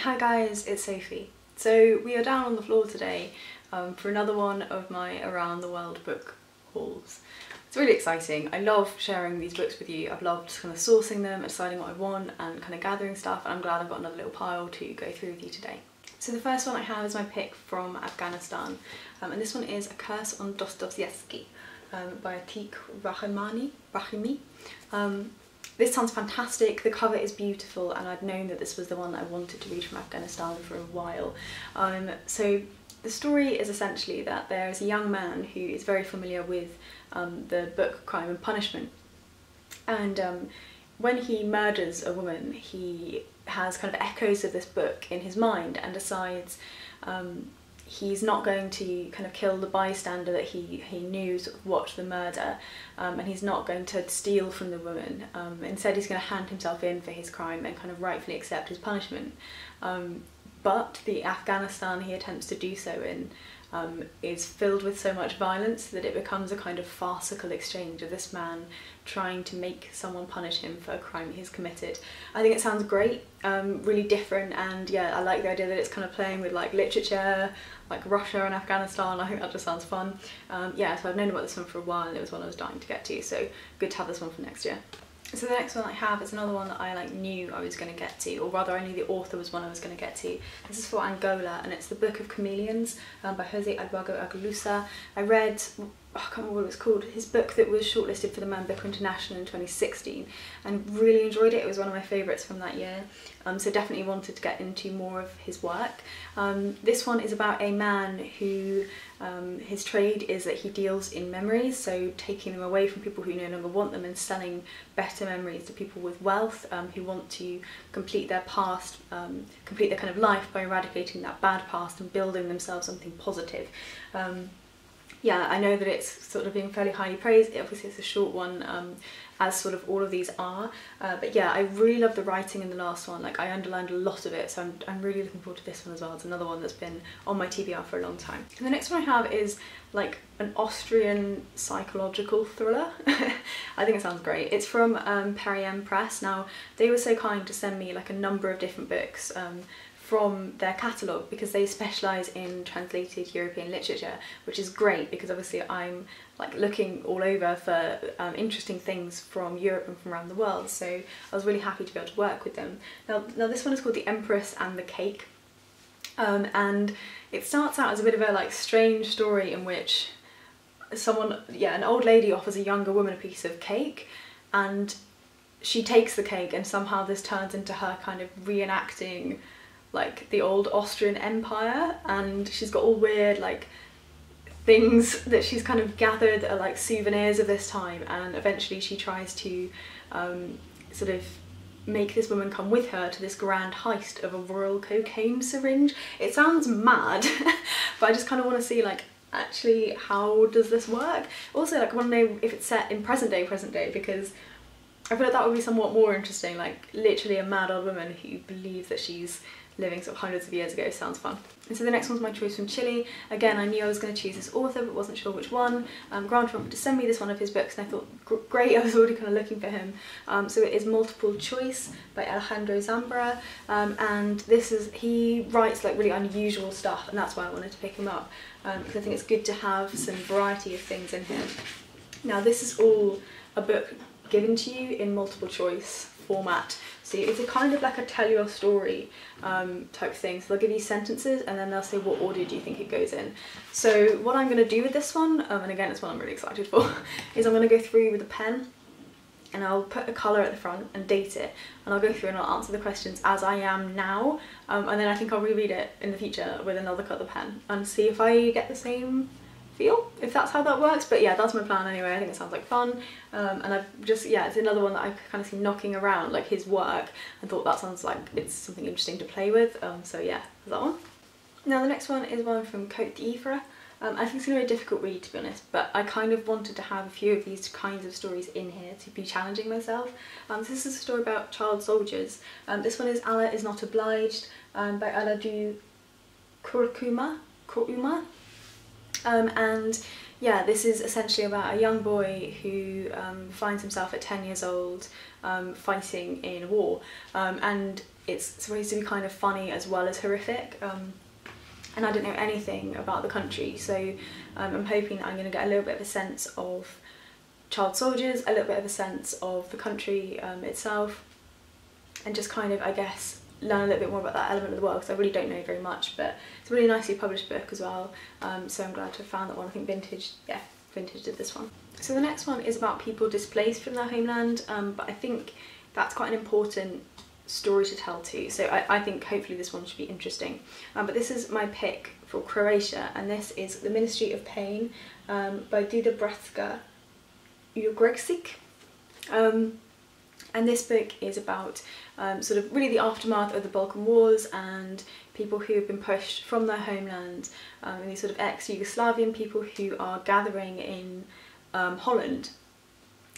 Hi guys, it's Sophie. So we are down on the floor today for another one of my around the world book hauls. It's really exciting. I love sharing these books with you. I've loved kind of sourcing them, deciding what I want and kind of gathering stuff, and I'm glad I've got another little pile to go through with you today. So the first one I have is my pick from Afghanistan, and this one is A Curse on Dostoevsky by Atiq Rahimi. This sounds fantastic, the cover is beautiful, and I'd known that this was the one that I wanted to read from Afghanistan for a while. So the story is essentially that there is a young man who is very familiar with the book Crime and Punishment, and when he murders a woman he has kind of echoes of this book in his mind and decides he's not going to kind of kill the bystander that he knew sort of watched the murder, and he's not going to steal from the woman. Instead he's going to hand himself in for his crime and kind of rightfully accept his punishment. But the Afghanistan he attempts to do so in is filled with so much violence that it becomes a kind of farcical exchange of this man trying to make someone punish him for a crime he's committed. I think it sounds great, really different, and yeah, I like the idea that it's kind of playing with like literature, like Russia and Afghanistan. I think that just sounds fun. Yeah, so I've known about this one for a while and it was one I was dying to get to, so good to have this one for next year. So the next one I have is another one that I knew I was going to get to, or rather I knew the author was one I was going to get to. This is for Angola, and it's the Book of Chameleons by Eduardo Agualusa. I read, I can't remember what it was called, his book that was shortlisted for the Man Booker International in 2016, and really enjoyed it. It was one of my favourites from that year, so definitely wanted to get into more of his work. This one is about a man who, his trade is that he deals in memories, so taking them away from people who no longer want them and selling better memories to people with wealth who want to complete their past, complete their kind of life by eradicating that bad past and building themselves something positive. Yeah, I know that it's sort of being fairly highly praised. Obviously it's a short one, as sort of all of these are, but yeah, I really love the writing in the last one. Like, I underlined a lot of it, so I'm really looking forward to this one as well. It's another one that's been on my TBR for a long time. And the next one I have is like an Austrian psychological thriller. I think it sounds great. It's from Empress. Now, they were so kind to send me like a number of different books from their catalogue, because they specialise in translated European literature, which is great because obviously I'm like looking all over for interesting things from Europe and from around the world, so I was really happy to be able to work with them. Now this one is called The Empress and the Cake, and it starts out as a bit of a like strange story in which an old lady offers a younger woman a piece of cake, and she takes the cake, and somehow this turns into her kind of reenacting like the old Austrian Empire, and she's got all weird like things that she's kind of gathered that are like souvenirs of this time, and eventually she tries to sort of make this woman come with her to this grand heist of a royal cocaine syringe. It sounds mad, but I just kind of want to see like actually how does this work. Also, like, I want to know if it's set in present day, because I feel like that would be somewhat more interesting, like literally a mad old woman who believes that she's living sort of hundreds of years ago. Sounds fun. And so the next one's my choice from Chile. Again, I knew I was going to choose this author but wasn't sure which one. Grant offered to send me this one of his books and I thought great, I was already kind of looking for him. So it is Multiple Choice by Alejandro Zambra, and he writes like really unusual stuff, and that's why I wanted to pick him up, because I think it's good to have some variety of things in here. Now this is all a book given to you in multiple choice format, so it's a kind of like a tell your story type thing. So they'll give you sentences and then they'll say what order do you think it goes in. So what I'm going to do with this one, and again it's one I'm really excited for, is I'm going to go through with a pen and I'll put a colour at the front and date it, and I'll go through and I'll answer the questions as I am now, and then I think I'll reread it in the future with another colour pen and see if I get the same feel, if that's how that works. But yeah, that's my plan anyway. I think it sounds like fun, and I've just, yeah, it's another one that I've kind of seen knocking around, like his work, and thought that sounds like it's something interesting to play with, so yeah, that one. Now the next one is one from Côte d'Ivoire. I think it's going to be a difficult read, to be honest, but I kind of wanted to have a few of these kinds of stories in here to be challenging myself. So this is a story about child soldiers. This one is Allah is Not Obliged by Ahmadou Kourouma. And yeah, this is essentially about a young boy who finds himself at 10 years old fighting in a war, and it's supposed to be kind of funny as well as horrific, and I don't know anything about the country, so I'm hoping that I'm going to get a little bit of a sense of child soldiers, a little bit of a sense of the country itself, and just kind of, I guess, learn a little bit more about that element of the world, because I really don't know very much. But it's a really nicely published book as well, so I'm glad to have found that one. I think Vintage did this one. So the next one is about people displaced from their homeland, but I think that's quite an important story to tell too, so I think hopefully this one should be interesting. But this is my pick for Croatia, and this is The Ministry of Pain by Dubravka, Ugrešić. And this book is about sort of really the aftermath of the Balkan Wars and people who have been pushed from their homeland, and these sort of ex-Yugoslavian people who are gathering in Holland.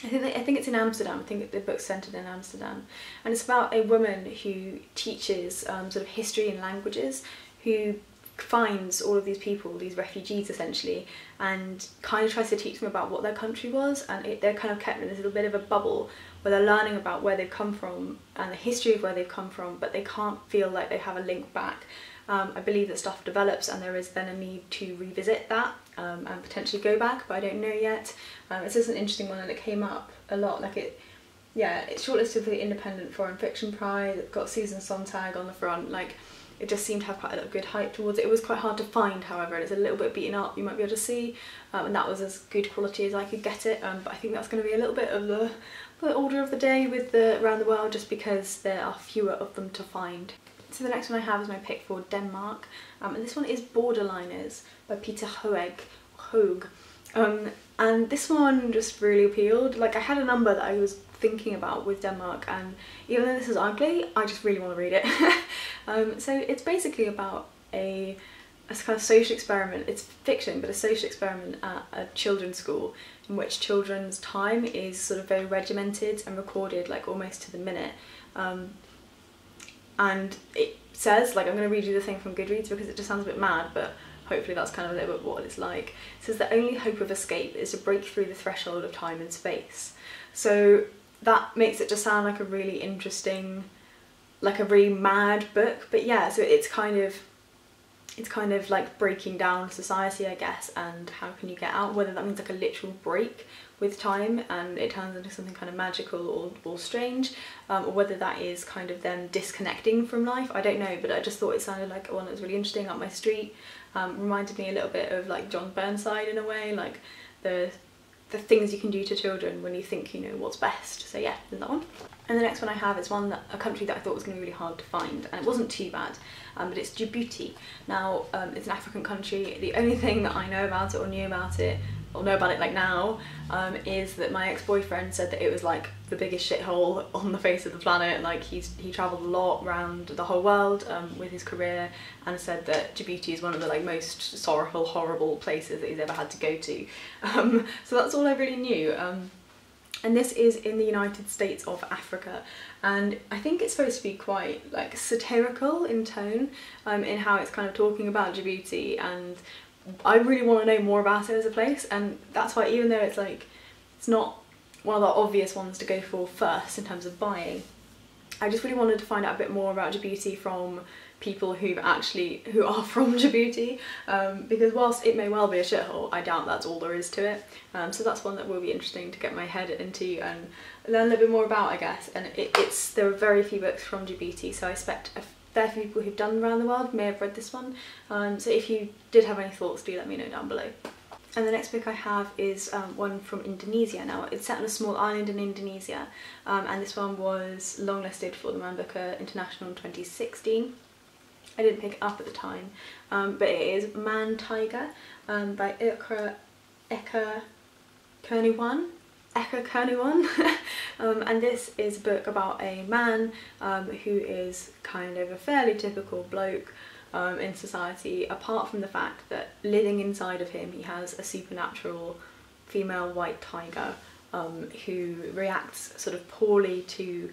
I think it's in Amsterdam. I think the book's centred in Amsterdam, and it's about a woman who teaches sort of history and languages, who finds all of these people, these refugees essentially, and kind of tries to teach them about what their country was, and they're kind of kept in this little bit of a bubble where they're learning about where they've come from and the history of where they've come from, but they can't feel like they have a link back. I believe that stuff develops and there is then a need to revisit that and potentially go back, but I don't know yet. It's just an interesting one, and it came up a lot. Like it's shortlisted for the Independent Foreign Fiction Prize. It's got Susan Sontag on the front. Like, it just seemed to have quite a good hype towards it. It was quite hard to find, however, and it's a little bit beaten up, you might be able to see, and that was as good quality as I could get it. But I think that's going to be a little bit of the order of the day with the Around the World, just because there are fewer of them to find. So the next one I have is my pick for Denmark, and this one is Borderliners by Peter Hoeg. And this one just really appealed. Like, I had a number that I was thinking about with Denmark, and even though this is ugly, I just really want to read it. So it's basically about a kind of social experiment. It's fiction, but a social experiment at a children's school in which children's time is sort of very regimented and recorded, like almost to the minute. And it says, like, I'm going to read you the thing from Goodreads because it just sounds a bit mad, but hopefully that's kind of a little bit what it's like. It says the only hope of escape is to break through the threshold of time and space. So that makes it just sound like a really interesting, like a really mad book. But yeah, so it's kind of like breaking down society, I guess, and how can you get out, whether that means like a literal break with time and it turns into something kind of magical or strange, or whether that is kind of them disconnecting from life. I don't know, but I just thought it sounded like one that was really interesting, up my street. Reminded me a little bit of like John Burnside in a way, like the things you can do to children when you think you know what's best. So yeah, there's that one. And the next one I have is a country that I thought was going to be really hard to find, and it wasn't too bad, but it's Djibouti. Now, it's an African country. The only thing that I know about it or knew about it, or know about it like now, is that my ex-boyfriend said that it was like the biggest shithole on the face of the planet. Like, he travelled a lot around the whole world with his career, and said that Djibouti is one of the like most sorrowful, horrible places that he's ever had to go to. So that's all I really knew. And this is in the United States of Africa, and I think it's supposed to be quite like satirical in tone, in how it's kind of talking about Djibouti, and I really want to know more about it as a place, and that's why, even though it's like it's not one of the obvious ones to go for first in terms of buying, I just really wanted to find out a bit more about Djibouti from people who are from Djibouti, because whilst it may well be a shithole, I doubt that's all there is to it. So that's one that will be interesting to get my head into and learn a little bit more about, I guess. And there are very few books from Djibouti, so I expect a fair few people who've done Around the World may have read this one. So if you did have any thoughts, do let me know down below. And the next book I have is one from Indonesia. Now, it's set on a small island in Indonesia, and this one was longlisted for the Man Booker International in 2016. I didn't pick it up at the time, but it is Man Tiger by Eka Kurniawan. And this is a book about a man who is kind of a fairly typical bloke in society, apart from the fact that living inside of him he has a supernatural female white tiger who reacts sort of poorly to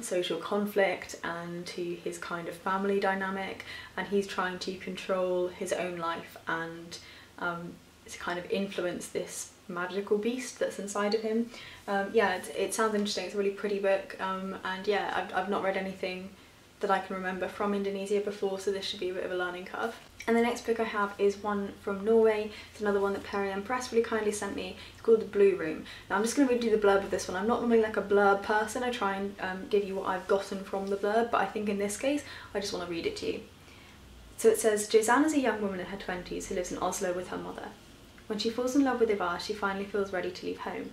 social conflict and to his kind of family dynamic, and he's trying to control his own life and to kind of influence this magical beast that's inside of him. Yeah, it sounds interesting. It's a really pretty book, and yeah, I've not read anything that I can remember from Indonesia before, so this should be a bit of a learning curve. And the next book I have is one from Norway. It's another one that Empress really kindly sent me. It's called The Blue Room. Now I'm just going to read you the blurb of this one. I'm not normally like a blurb person. I try and give you what I've gotten from the blurb, but I think in this case I just want to read it to you. So it says, Josanne is a young woman in her 20s who lives in Oslo with her mother. When she falls in love with Ivar, she finally feels ready to leave home.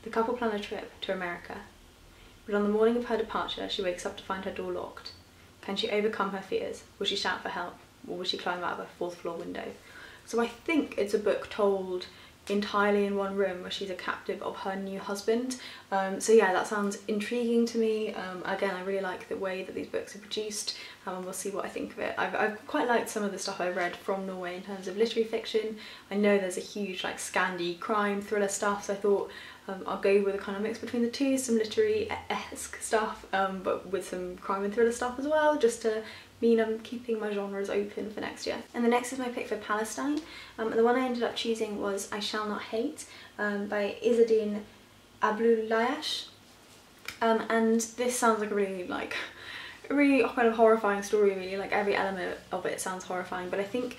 The couple plan a trip to America. But on the morning of her departure, she wakes up to find her door locked. Can she overcome her fears? Will she shout for help? Or will she climb out of a fourth floor window? So I think it's a book told entirely in one room where she's a captive of her new husband. So yeah, that sounds intriguing to me. Again, I really like the way that these books are produced, and we'll see what I think of it. I've quite liked some of the stuff I've read from Norway in terms of literary fiction. I know there's a huge like Scandi crime thriller stuff, so I thought I'll go with a kind of mix between the two, some literary-esque stuff, but with some crime and thriller stuff as well, just to mean I'm keeping my genres open for next year. And the next is my pick for Palestine. The one I ended up choosing was I Shall Not Hate by Izzeldin Abdourahman. And this sounds like a really kind of horrifying story, really. Like every element of it sounds horrifying, but I think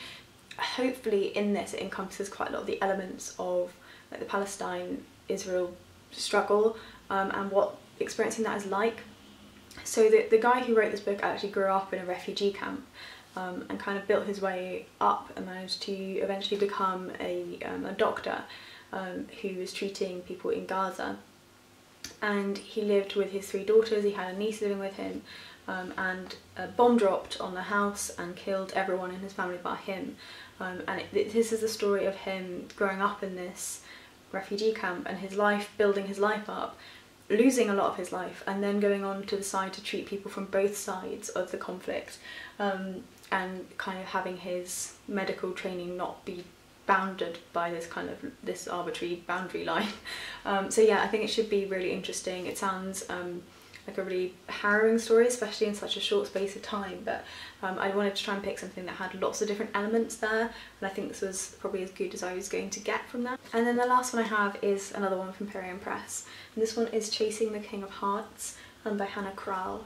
hopefully in this it encompasses quite a lot of the elements of like the Palestine-Israel struggle, and what experiencing that is like. So the guy who wrote this book actually grew up in a refugee camp, and kind of built his way up and managed to eventually become a doctor who was treating people in Gaza. And he lived with his 3 daughters. He had a niece living with him, and a bomb dropped on the house and killed everyone in his family but him. This is the story of him growing up in this refugee camp and his life, building his life up, losing a lot of his life, and then going on to decide to treat people from both sides of the conflict, and kind of having his medical training not be bounded by this arbitrary boundary line. So yeah, I think it should be really interesting. It sounds like a really harrowing story, especially in such a short space of time, but I wanted to try and pick something that had lots of different elements there, and I think this was probably as good as I was going to get from that. And then the last one I have is another one from Empress, and this one is Chasing the King of Hearts by Hanne Krall.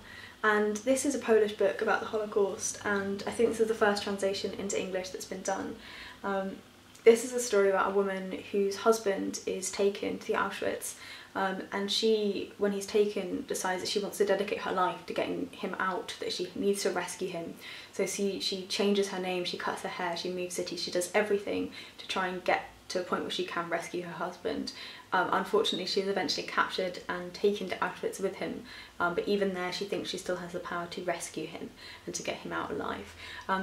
And this is a Polish book about the Holocaust, and I think this is the first translation into English that's been done. This is a story about a woman whose husband is taken to the Auschwitz, and she, when he's taken, decides that she wants to dedicate her life to getting him out, that she needs to rescue him. So she changes her name, she cuts her hair, she moves cities, she does everything to try and get to a point where she can rescue her husband. Unfortunately, she is eventually captured and taken to Auschwitz with him, but even there she thinks she still has the power to rescue him and to get him out alive.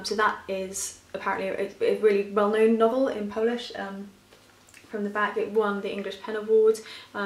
So that is apparently a really well-known novel in Polish. From the back, it won the English Pen Award.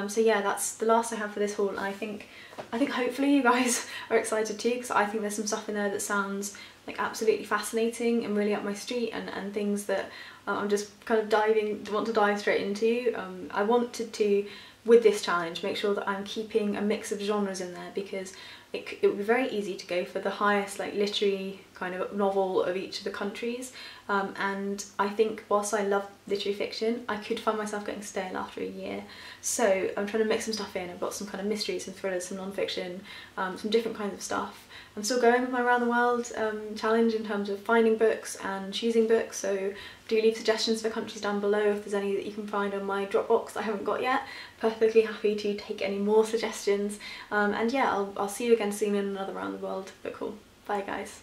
So yeah, that's the last I have for this haul, and I think hopefully you guys are excited too, because I think there's some stuff in there that sounds like absolutely fascinating and really up my street, and things that I'm just kind of want to dive straight into. I wanted to, with this challenge, make sure that I'm keeping a mix of genres in there, because it would be very easy to go for the highest like literary kind of novel of each of the countries, and I think whilst I love literary fiction, I could find myself getting stale after a year. So I'm trying to mix some stuff in. I've got some kind of mysteries, some thrillers, some non-fiction, some different kinds of stuff. I'm still going with my Around the World challenge in terms of finding books and choosing books, so do leave suggestions for countries down below if there's any that you can find on my Dropbox that I haven't got yet. Perfectly happy to take any more suggestions, and yeah, I'll see you again soon in another Around the World book haul. Bye guys.